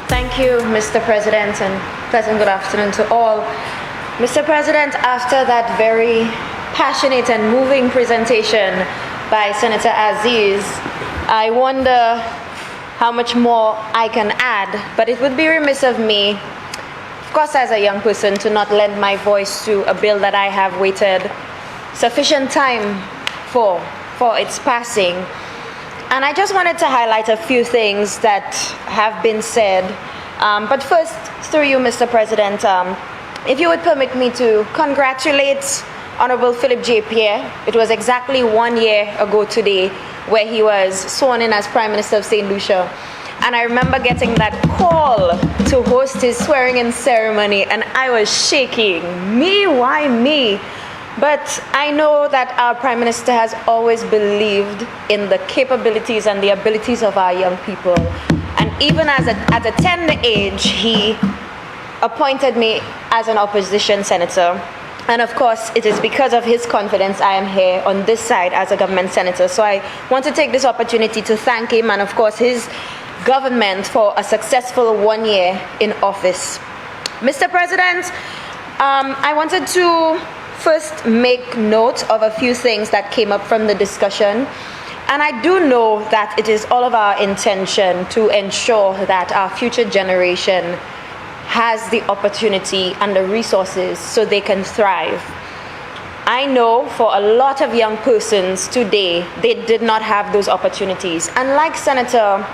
Thank you, Mr. President, and pleasant good afternoon to all. Mr. President, after that very passionate and moving presentation by Senator Aziz, I wonder how much more I can add, but it would be remiss of me, of course as a young person, to not lend my voice to a bill that I have waited sufficient time for its passing. And I just wanted to highlight a few things that have been said. But first, through you, Mr. President, if you would permit me to congratulate Honorable Philip J. Pierre. It was exactly 1 year ago today where he was sworn in as Prime Minister of St. Lucia. And I remember getting that call to host his swearing-in ceremony, and I was shaking. Me? Why me? But I know that our Prime Minister has always believed in the capabilities and the abilities of our young people. And even at a tender age, he appointed me as an opposition senator. And of course, it is because of his confidence I am here on this side as a government senator. So I want to take this opportunity to thank him and of course his government for a successful 1 year in office. Mr. President, I wanted to first make note of a few things that came up from the discussion. And I do know that it is all of our intention to ensure that our future generation has the opportunity and the resources so they can thrive. I know for a lot of young persons today, they did not have those opportunities. And like Senator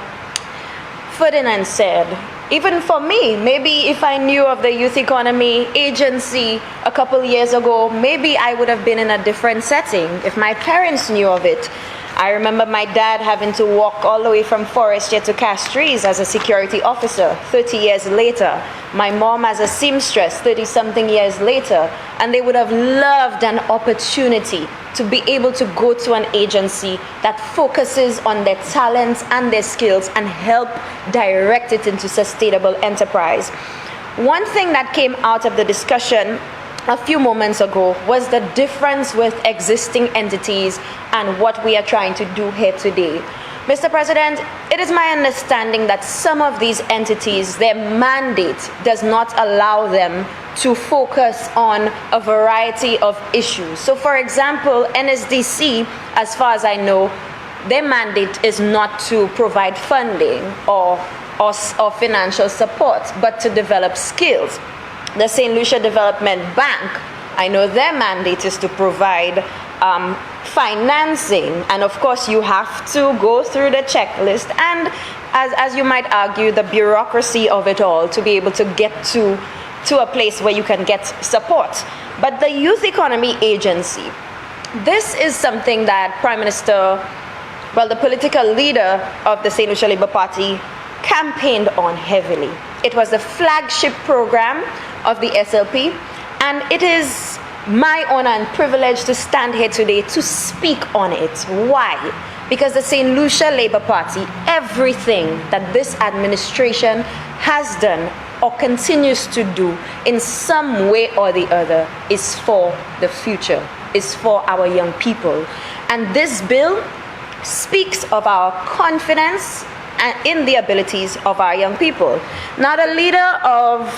Ferdinand said, even for me, maybe if I knew of the Youth Economy Agency a couple years ago, maybe I would have been in a different setting if my parents knew of it. I remember my dad having to walk all the way from Forestier to Castries as a security officer 30 years later. My mom as a seamstress 30-something years later. And they would have loved an opportunity to be able to go to an agency that focuses on their talents and their skills and help direct it into sustainable enterprise. One thing that came out of the discussion a few moments ago was the difference with existing entities and what we are trying to do here today. Mr. President, it is my understanding that some of these entities, their mandate does not allow them to focus on a variety of issues. So for example, NSDC, as far as I know, their mandate is not to provide funding or financial support, but to develop skills. The St. Lucia Development Bank, I know their mandate is to provide financing, and of course you have to go through the checklist and, as you might argue, the bureaucracy of it all to be able to get to a place where you can get support. But the Youth Economy Agency, this is something that Prime Minister, the political leader of the St. Lucia Labour Party campaigned on heavily. It was the flagship program of the SLP, and it is my honor and privilege to stand here today to speak on it. Why? Because the St. Lucia Labour Party, everything that this administration has done or continues to do in some way or the other is for the future, is for our young people. And this bill speaks of our confidence and in the abilities of our young people. Now, the leader of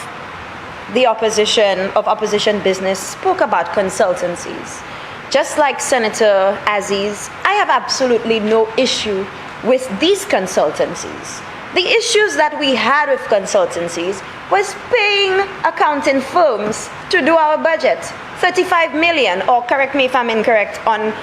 the opposition business spoke about consultancies. Just like Senator Aziz, I have absolutely no issue with these consultancies. The issues that we had with consultancies was paying accounting firms to do our budget, 35 million, or correct me if I'm incorrect on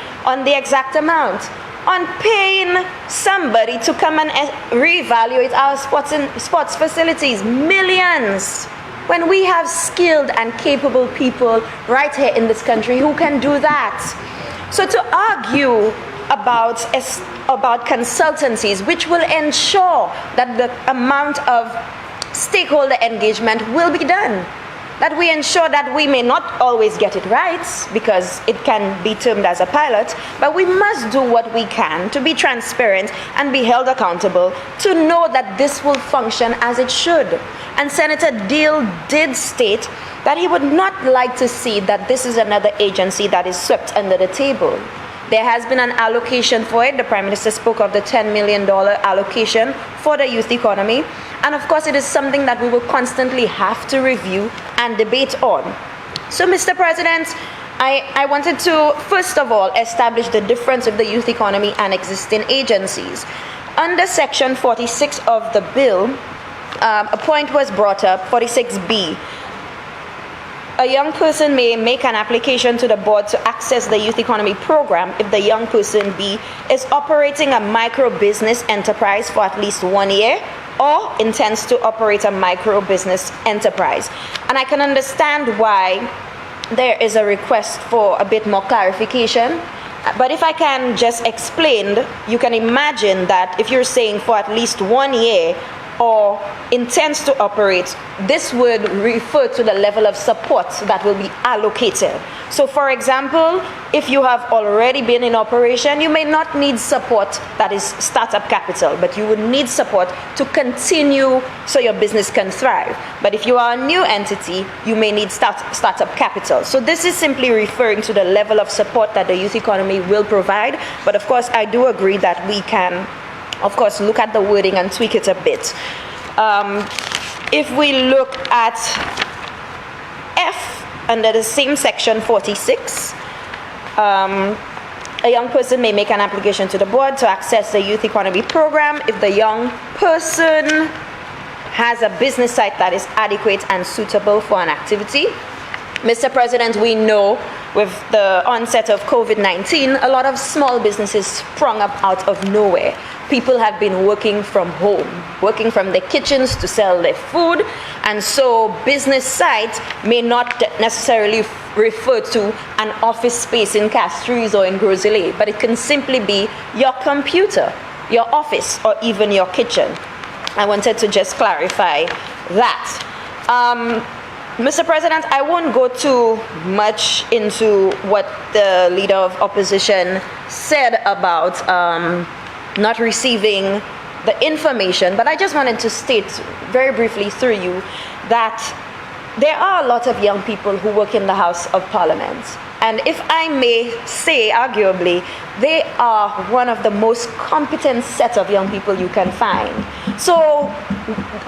the exact amount, on paying somebody to come and reevaluate our sports facilities, millions, when we have skilled and capable people right here in this country who can do that. So to argue about consultancies, which will ensure that the amount of stakeholder engagement will be done, that we ensure that we may not always get it right, because it can be termed as a pilot, but we must do what we can to be transparent and be held accountable to know that this will function as it should. And Senator Deal did state that he would not like to see that this is another agency that is swept under the table. There has been an allocation for it. The Prime Minister spoke of the $10 million allocation for the youth economy. And of course, it is something that we will constantly have to review and debate on. So, Mr. President, I wanted to, first of all, establish the difference of the youth economy and existing agencies. Under Section 46 of the bill, a point was brought up, 46B. A young person may make an application to the board to access the youth economy program if the young person B is operating a micro business enterprise for at least 1 year or intends to operate a micro business enterprise. And I can understand why there is a request for a bit more clarification. But if I can just explain, you can imagine that if you're saying for at least 1 year or intends to operate, this would refer to the level of support that will be allocated. So for example, if you have already been in operation, you may not need support that is startup capital, but you would need support to continue so your business can thrive. But if you are a new entity, you may need startup capital. So this is simply referring to the level of support that the youth economy will provide. But of course, I do agree that we can, of course, look at the wording and tweak it a bit. If we look at F, under the same section 46, a young person may make an application to the board to access the youth economy program if the young person has a business site that is adequate and suitable for an activity. Mr. President, we know with the onset of COVID-19, a lot of small businesses sprung up out of nowhere. People have been working from home, working from their kitchens to sell their food, and so business sites may not necessarily refer to an office space in Castries or in Grosley, but it can simply be your computer, your office, or even your kitchen. I wanted to just clarify that. Mr. President, I won't go too much into what the leader of opposition said about not receiving the information, but I just wanted to state very briefly through you that there are a lot of young people who work in the House of Parliament. And if I may say, arguably, they are one of the most competent set of young people you can find. So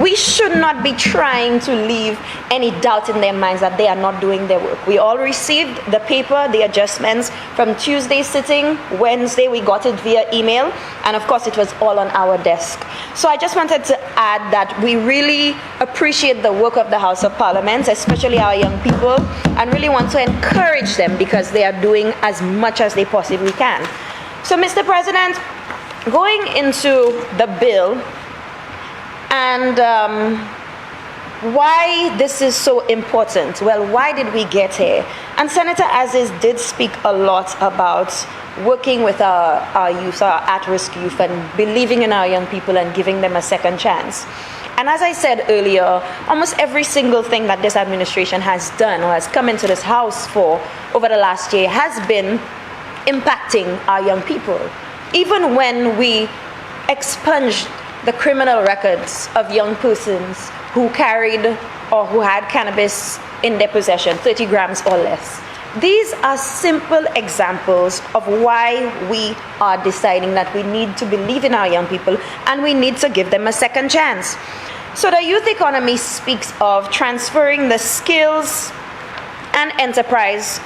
we should not be trying to leave any doubt in their minds that they are not doing their work. We all received the paper, the adjustments from Tuesday sitting. Wednesday, we got it via email. And of course, it was all on our desk. So I just wanted to add that we really appreciate the work of the House of Parliament, especially our young people, and really want to encourage them because they are doing as much as they possibly can. So, Mr. President, going into the bill and why this is so important. Well, why did we get here? And Senator Aziz did speak a lot about working with our youth, our at-risk youth, and believing in our young people and giving them a second chance. And as I said earlier, almost every single thing that this administration has done or has come into this House for over the last year has been impacting our young people. Even when we expunged the criminal records of young persons who carried or who had cannabis in their possession, 30 grams or less. These are simple examples of why we are deciding that we need to believe in our young people and we need to give them a second chance. So the youth economy speaks of transferring the skills and enterprise,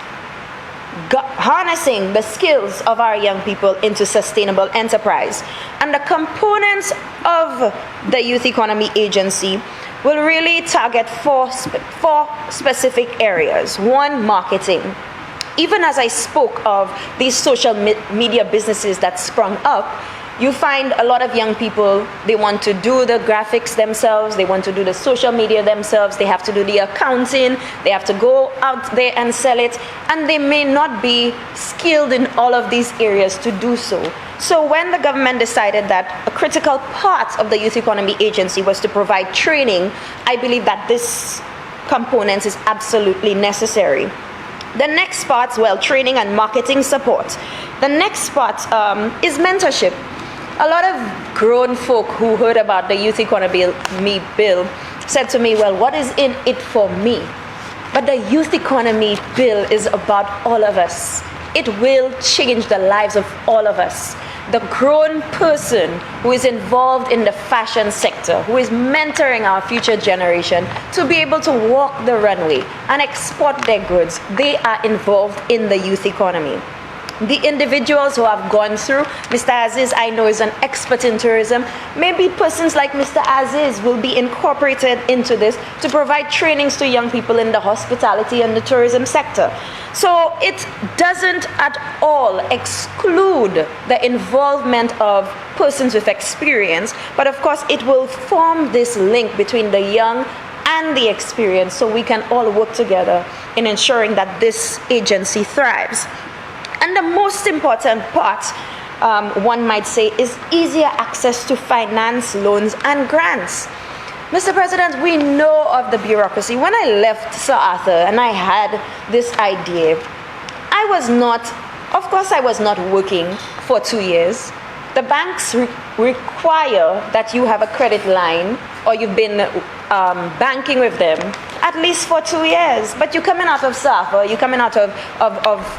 harnessing the skills of our young people into sustainable enterprise. And the components of the Youth Economy Agency will really target four specific areas. One, marketing. Even as I spoke of these social media businesses that sprung up, you find a lot of young people, they want to do the graphics themselves, they want to do the social media themselves, they have to do the accounting, they have to go out there and sell it, and they may not be skilled in all of these areas to do so. So when the government decided that a critical part of the Youth Economy Agency was to provide training, I believe that this component is absolutely necessary. The next part, well, training and marketing support. The next part is mentorship. A lot of grown folk who heard about the Youth Economy Bill said to me, well, what is in it for me? But the Youth Economy Bill is about all of us. it will change the lives of all of us. The grown person who is involved in the fashion sector, who is mentoring our future generation to be able to walk the runway and export their goods, they are involved in the youth economy. The individuals who have gone through, Mr. Aziz, I know, is an expert in tourism. Maybe persons like Mr. Aziz will be incorporated into this to provide trainings to young people in the hospitality and the tourism sector. So it doesn't at all exclude the involvement of persons with experience, but of course it will form this link between the young and the experience, so we can all work together in ensuring that this agency thrives. And the most important part, one might say, is easier access to finance, loans, and grants. Mr. President, we know of the bureaucracy. When I left Sir Arthur and I had this idea, I was not working for 2 years. The banks require that you have a credit line or you've been banking with them at least for 2 years. But you're coming out of SAFA, you're coming out of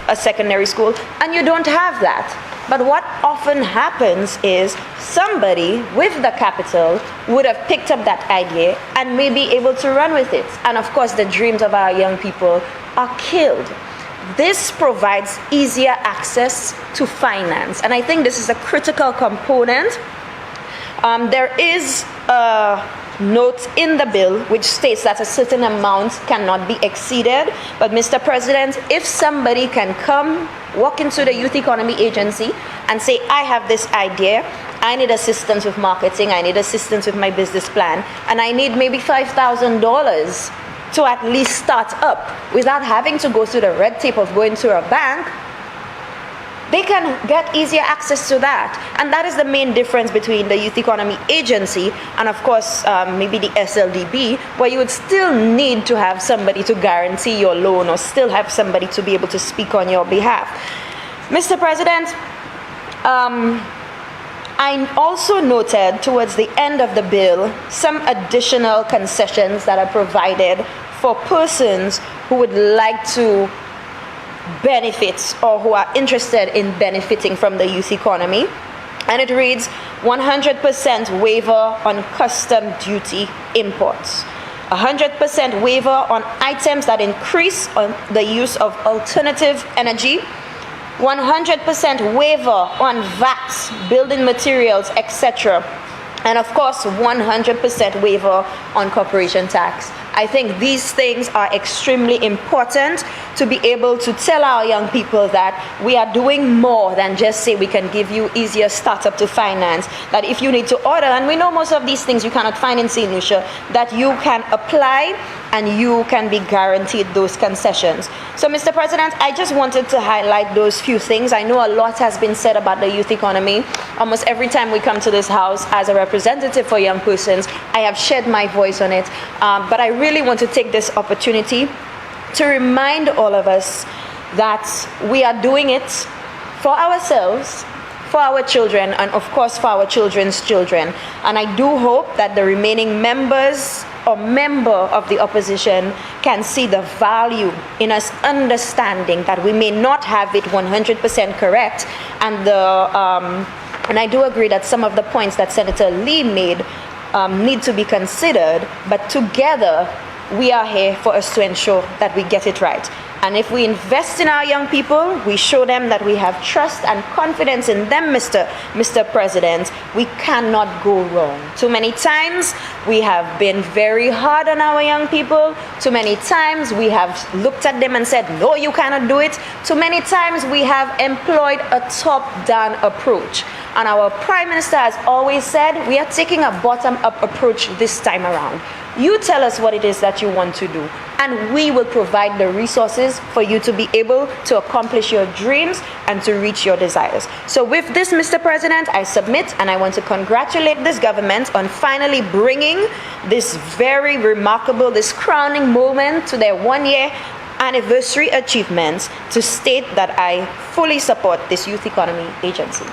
a secondary school, and you don't have that. But what often happens is somebody with the capital would have picked up that idea and may be able to run with it. And of course, the dreams of our young people are killed. This provides easier access to finance. And I think this is a critical component. There is a note in the bill which states that a certain amount cannot be exceeded. But Mr. President, if somebody can come, walk into the Youth Economy Agency and say, I have this idea, I need assistance with marketing, I need assistance with my business plan, and I need maybe $5,000 to at least start up without having to go through the red tape of going to a bank, they can get easier access to that. And that is the main difference between the Youth Economy Agency and, of course, maybe the SLDB, where you would still need to have somebody to guarantee your loan or still have somebody to be able to speak on your behalf. Mr. President, I also noted towards the end of the bill some additional concessions that are provided for persons who would like to benefit or who are interested in benefiting from the youth economy. And it reads 100% waiver on custom duty imports, 100% waiver on items that increase on the use of alternative energy, 100% waiver on VATs, building materials, etc. And of course, 100% waiver on corporation tax. I think these things are extremely important to be able to tell our young people that we are doing more than just say we can give you easier startup to finance, that if you need to order, and we know most of these things you cannot find in St. Lucia, that you can apply and you can be guaranteed those concessions. So, Mr. President, I just wanted to highlight those few things. I know a lot has been said about the youth economy. Almost every time we come to this house as a representative for young persons, I have shared my voice on it. But I really want to take this opportunity to remind all of us that we are doing it for ourselves, for our children, and of course for our children's children. And I do hope that the remaining members or member of the opposition can see the value in us understanding that we may not have it 100% correct, and I do agree that some of the points that Senator Lee made need to be considered, but together we are here for us to ensure that we get it right. And if we invest in our young people, we show them that we have trust and confidence in them, Mr. President, we cannot go wrong. Too many times we have been very hard on our young people. Too many times we have looked at them and said, no, you cannot do it. Too many times we have employed a top-down approach. And our Prime Minister has always said, we are taking a bottom-up approach this time around. You tell us what it is that you want to do, and we will provide the resources for you to be able to accomplish your dreams and to reach your desires. So with this, Mr. President, I submit, and I want to congratulate this government on finally bringing this very remarkable, this crowning moment to their 1-year anniversary achievements, to state that I fully support this Youth Economy Agency.